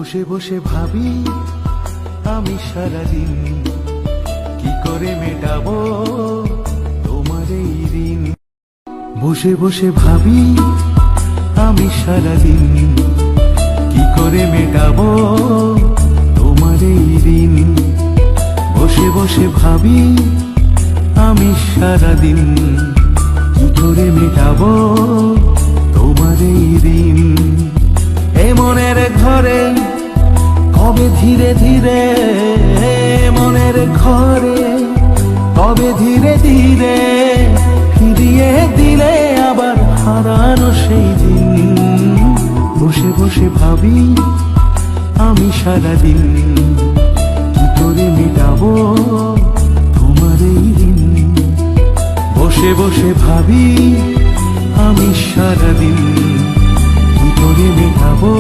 বসে বসে ভাবি আমি সারাদিন কি করে মেটাবো তোমার এই ঋণ। বসে বসে ভাবি আমি সারাদিন কি করে মেটাবো তোমার এই ঋণ। বসে বসে ভাবি আমি সারাদিন কি করে মেটাবো তোমার এই ঋণ। এ মনের ঘরে কবে ধীরে ধীরে, মনের ঘরে কবে ধীরে ধীরে ফিরিয়ে দিলে আবার হারানো সেই দিন। বসে বসে ভাবি আমি সারাদিন কি করে মেটাবো তোমার এই ঋণ। বসে বসে ভাবি আমি সারাদিন কি করে মেটাবো